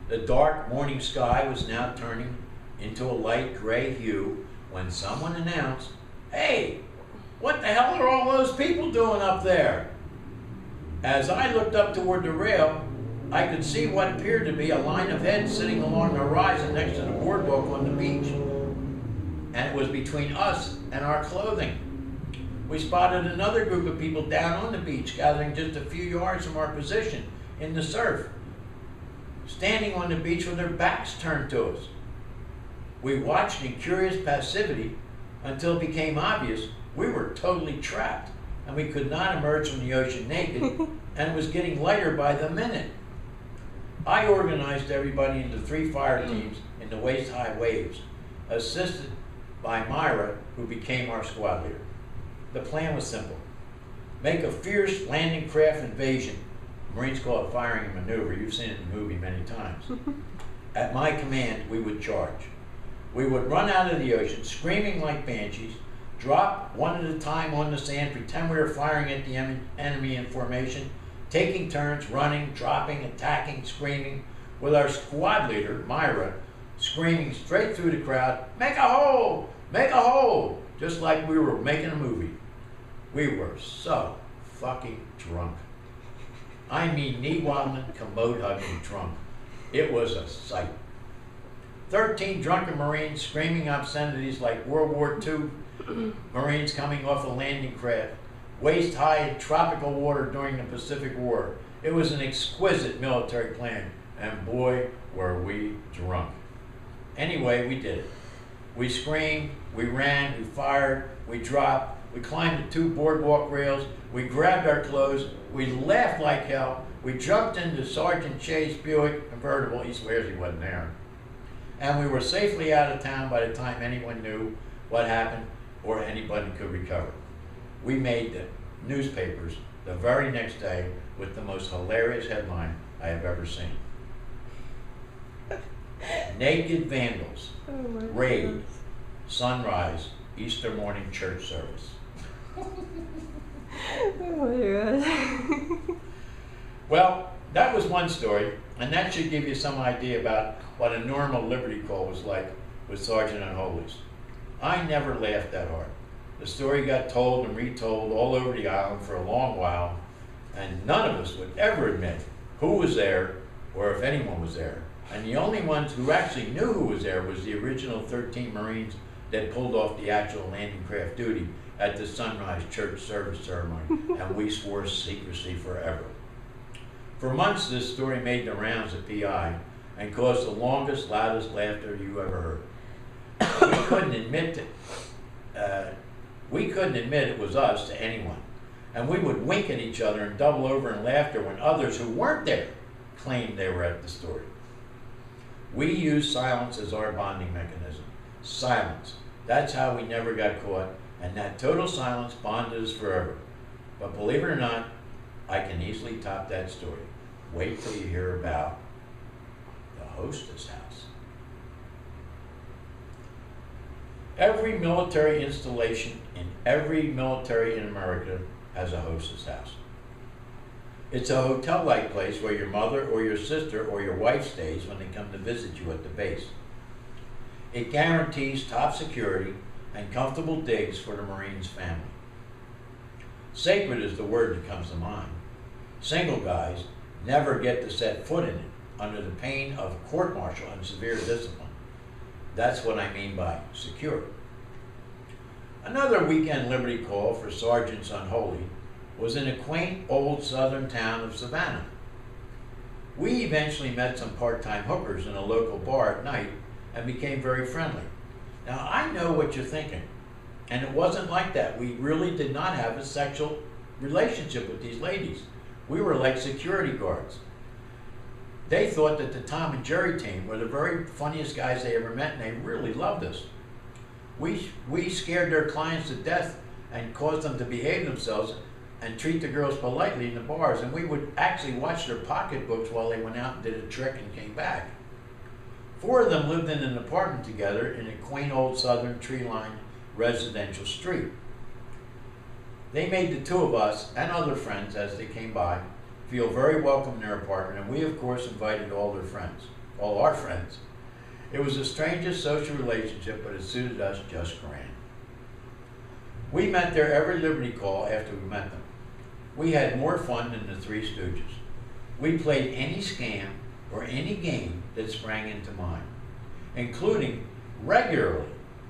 The dark morning sky was now turning into a light gray hue when someone announced, "Hey, what the hell are all those people doing up there?" As I looked up toward the rail, I could see what appeared to be a line of heads sitting along the horizon next to the boardwalk on the beach. And it was between us and our clothing. We spotted another group of people down on the beach, gathering just a few yards from our position in the surf, standing on the beach with their backs turned to us. We watched in curious passivity until it became obvious we were totally trapped and we could not emerge from the ocean naked, and it was getting lighter by the minute. I organized everybody into 3 fire teams in the waist-high waves, assisted by Myra, who became our squad leader. The plan was simple. Make a fierce landing craft invasion. Marines call it firing a maneuver. You've seen it in the movie many times. At my command, we would charge. We would run out of the ocean, screaming like banshees, drop one at a time on the sand, pretend we were firing at the enemy in formation, taking turns, running, dropping, attacking, screaming, with our squad leader, Myra, screaming straight through the crowd, "Make a hole! Make a hole!" Just like we were making a movie. We were so fucking drunk. I mean knee-wobbling, commode-hugging drunk. It was a sight. 13 drunken Marines screaming obscenities like World War II Marines coming off a landing craft, waist-high in tropical water during the Pacific War. It was an exquisite military plan, and boy, were we drunk. Anyway, we did it. We screamed, we ran, we fired, we dropped, we climbed the 2 boardwalk rails, we grabbed our clothes, we laughed like hell, we jumped into Sergeant Shay's Buick convertible, he swears he wasn't there, and we were safely out of town by the time anyone knew what happened or anybody could recover. We made the newspapers the very next day with the most hilarious headline I have ever seen. Naked vandals raid sunrise Easter morning church service. Oh my God. Well, that was one story, and that should give you some idea about what a normal Liberty call was like with Sergeant Unholy's. I never laughed that hard. The story got told and retold all over the island for a long while, and none of us would ever admit who was there or if anyone was there. And the only ones who actually knew who was there was the original 13 Marines that pulled off the actual landing craft duty at the sunrise church service ceremony, and we swore secrecy forever. For months, this story made the rounds at PI and caused the longest, loudest laughter you ever heard. We couldn't admit it was us to anyone, and we would wink at each other and double over in laughter when others who weren't there claimed they were at the story. We used silence as our bonding mechanism. Silence. That's how we never got caught, and that total silence bonded us forever. But believe it or not, I can easily top that story. Wait till you hear about the hostess house. Every military installation in every military in America has a hostess house. It's a hotel-like place where your mother or your sister or your wife stays when they come to visit you at the base. It guarantees top security and comfortable digs for the Marines' family. Sacred is the word that comes to mind. Single guys never get to set foot in it under the pain of court-martial and severe discipline. That's what I mean by secure. Another weekend Liberty call for Sergeants Unholy was in a quaint old southern town of Savannah. We eventually met some part-time hookers in a local bar at night and became very friendly. Now, I know what you're thinking, and it wasn't like that. We really did not have a sexual relationship with these ladies. We were like security guards. They thought that the Tom and Jerry team were the very funniest guys they ever met, and they really loved us. We scared their clients to death and caused them to behave themselves and treat the girls politely in the bars, and we would actually watch their pocketbooks while they went out and did a trick and came back. 4 of them lived in an apartment together in a quaint old southern tree-lined residential street. They made the 2 of us and other friends as they came by feel very welcome in their apartment, and we of course invited all their friends. all our friends. It was the strangest social relationship, but it suited us just grand. We met there every Liberty Call after we met them. We had more fun than the Three Stooges. We played any scam or any game that sprang into mind, including regularly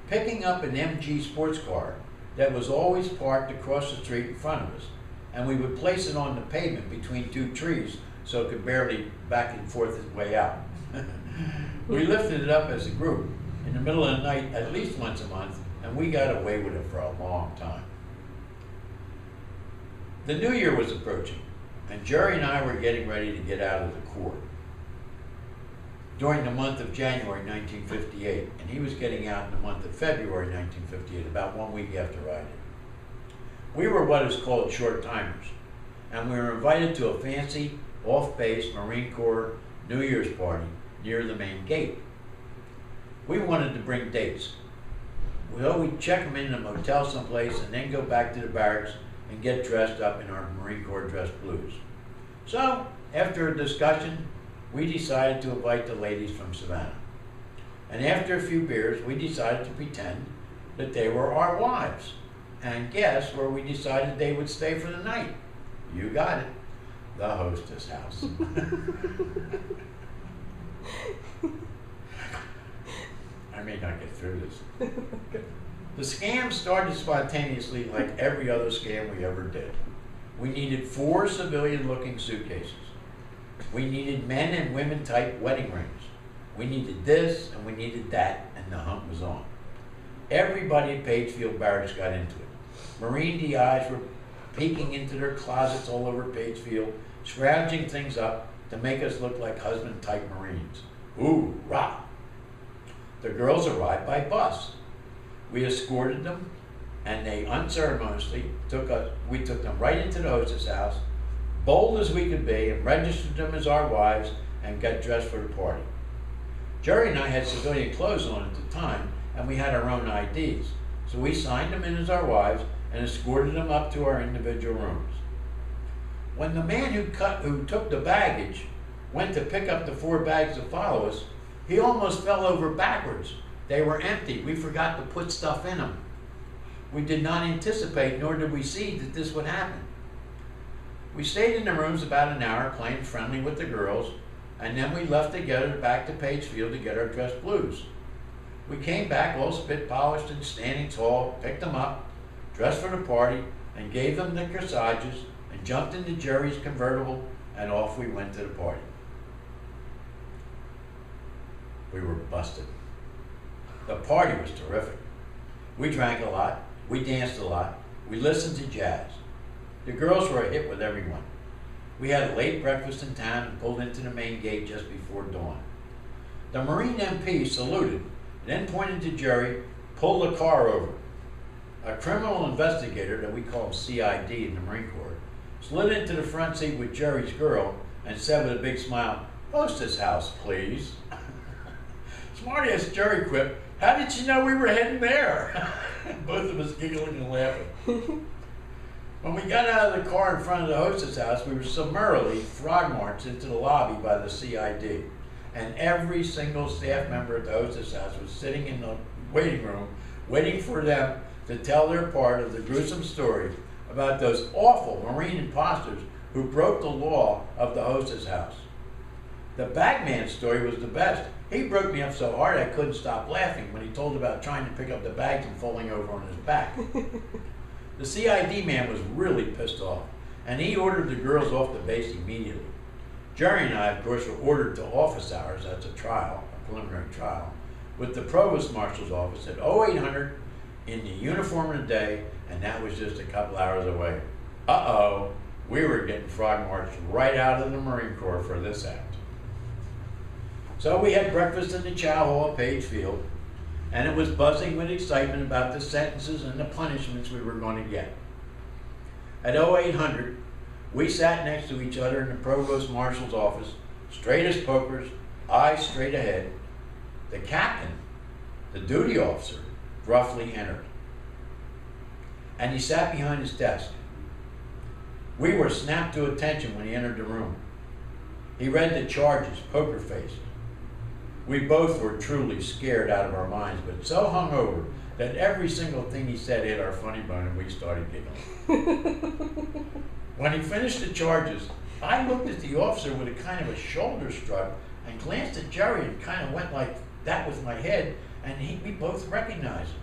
picking up an MG sports car that was always parked across the street in front of us, and we would place it on the pavement between two trees so it could barely back and forth its way out. We lifted it up as a group in the middle of the night at least once a month, and we got away with it for a long time. The new year was approaching, and Jerry and I were getting ready to get out of the Corps during the month of January 1958, and he was getting out in the month of February 1958, about 1 week after I did. We were what is called short timers, and we were invited to a fancy off-base Marine Corps New Year's party near the main gate. We wanted to bring dates. We'd check them in a motel someplace and then go back to the barracks and get dressed up in our Marine Corps dress blues. So, after a discussion, we decided to invite the ladies from Savannah. And after a few beers, we decided to pretend that they were our wives. And guess where we decided they would stay for the night? You got it. The hostess house. I may not get through this. The scam started spontaneously like every other scam we ever did. We needed 4 civilian-looking suitcases. We needed men and women type wedding rings. We needed this and we needed that, and the hunt was on. Everybody at Pagefield Barracks got into it. Marine DIs were peeking into their closets all over Pagefield, scrounging things up to make us look like husband-type Marines. Ooh, rah! The girls arrived by bus. We escorted them, and they unceremoniously took them right into the hostess house, bold as we could be, and registered them as our wives and got dressed for the party. Jerry and I had civilian clothes on at the time, and we had our own IDs, so we signed them in as our wives and escorted them up to our individual rooms. When the man who took the baggage went to pick up the 4 bags to follow us, he almost fell over backwards. They were empty. We forgot to put stuff in them. We did not anticipate, nor did we see, that this would happen. We stayed in the rooms about an hour playing friendly with the girls, and then we left together back to Pagefield to get our dress blues. We came back all spit polished and standing tall, picked them up, dressed for the party, and gave them the corsages, and jumped into Jerry's convertible, and off we went to the party. We were busted. The party was terrific. We drank a lot, we danced a lot, we listened to jazz. The girls were a hit with everyone. We had a late breakfast in town and pulled into the main gate just before dawn. The Marine MP saluted, then pointed to Jerry, pulled the car over. A criminal investigator, that we call CID in the Marine Corps, slid into the front seat with Jerry's girl and said with a big smile, "Hostess house, please." Smarty-ass Jerry quipped, "How did you know we were heading there?" Both of us giggling and laughing. When we got out of the car in front of the hostess house, we were summarily frog marched into the lobby by the CID. And every single staff member at the hostess house was sitting in the waiting room, waiting for them to tell their part of the gruesome story about those awful Marine imposters who broke the law of the hostess house. The bagman's story was the best. He broke me up so hard I couldn't stop laughing when he told about trying to pick up the bags and falling over on his back. The CID man was really pissed off, and he ordered the girls off the base immediately. Jerry and I, of course, were ordered to office hours, that's a trial, a preliminary trial, with the Provost Marshal's office at 0800 in the uniform of the day, and that was just a couple hours away. Uh-oh, we were getting frog marched right out of the Marine Corps for this act. So we had breakfast in the chow hall at Pagefield, and it was buzzing with excitement about the sentences and the punishments we were going to get. At 0800, we sat next to each other in the Provost Marshal's office, straight as pokers, eyes straight ahead. The captain, the duty officer, gruffly entered, and he sat behind his desk. We were snapped to attention when he entered the room. He read the charges, poker-faced. We both were truly scared out of our minds, but so hungover that every single thing he said hit our funny bone and we started giggling. When he finished the charges, I looked at the officer with a kind of a shoulder shrug and glanced at Jerry and kind of went like that with my head, and we both recognized him.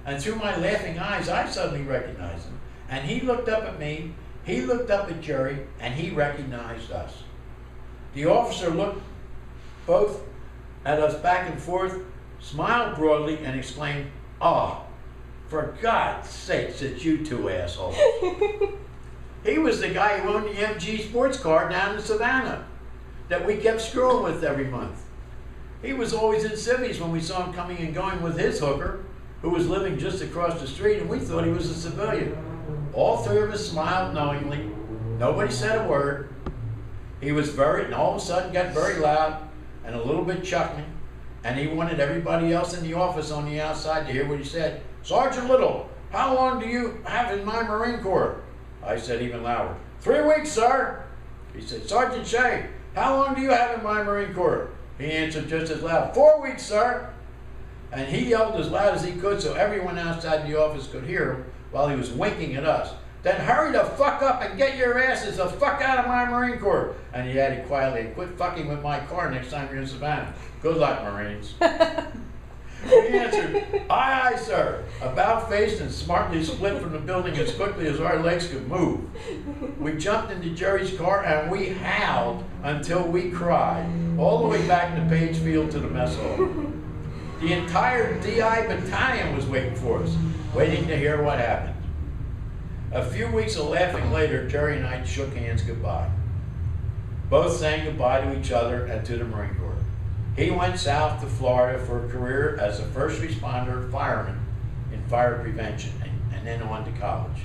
And through my laughing eyes, I suddenly recognized him. And he looked up at me, he looked up at Jerry, and he recognized us. The officer looked both at us back and forth, smiled broadly, and exclaimed, "Oh, for God's sakes, it's you two assholes." He was the guy who owned the MG sports car down in Savannah that we kept screwing with every month. He was always in civvies when we saw him coming and going with his hooker, who was living just across the street, and we thought he was a civilian. All three of us smiled knowingly. Nobody said a word. He was and all of a sudden got very loud and a little bit chuckling, and he wanted everybody else in the office on the outside to hear what he said. "Sergeant Little, how long do you have in my Marine Corps?" I said even louder, "3 weeks, sir." He said, "Sergeant Shea, how long do you have in my Marine Corps?" He answered just as loud, "4 weeks, sir." And he yelled as loud as he could so everyone outside the office could hear him while he was winking at us. "Then hurry the fuck up and get your asses the fuck out of my Marine Corps." And he added quietly, "And quit fucking with my car next time you're in Savannah. Good luck, Marines." We answered, "Aye, aye, sir," about-faced and smartly split from the building as quickly as our legs could move. We jumped into Jerry's car and we howled until we cried, all the way back to Page Field to the mess hall. The entire DI battalion was waiting for us, waiting to hear what happened. A few weeks of laughing later, Jerry and I shook hands goodbye. Both saying goodbye to each other and to the Marine Corps. He went south to Florida for a career as a first responder fireman in fire prevention and then on to college.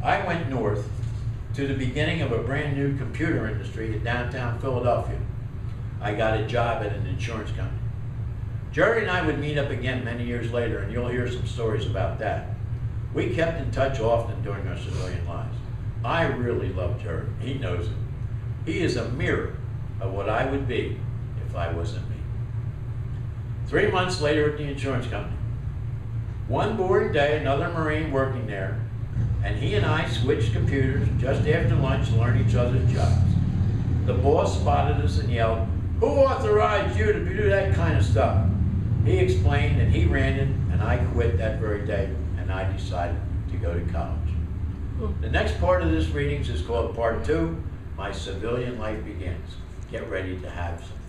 I went north to the beginning of a brand new computer industry in downtown Philadelphia. I got a job at an insurance company. Jerry and I would meet up again many years later, and you'll hear some stories about that. We kept in touch often during our civilian lives. I really love Jerry. He knows it. He is a mirror of what I would be if I wasn't me. 3 months later at the insurance company. One boring day, another Marine working there, and he and I switched computers just after lunch to learn each other's jobs. The boss spotted us and yelled, "Who authorized you to do that kind of stuff?" He explained and he ran it, and I quit that very day, and I decided to go to college. The next part of this readings is called Part 2, My Civilian Life Begins. Get ready to have some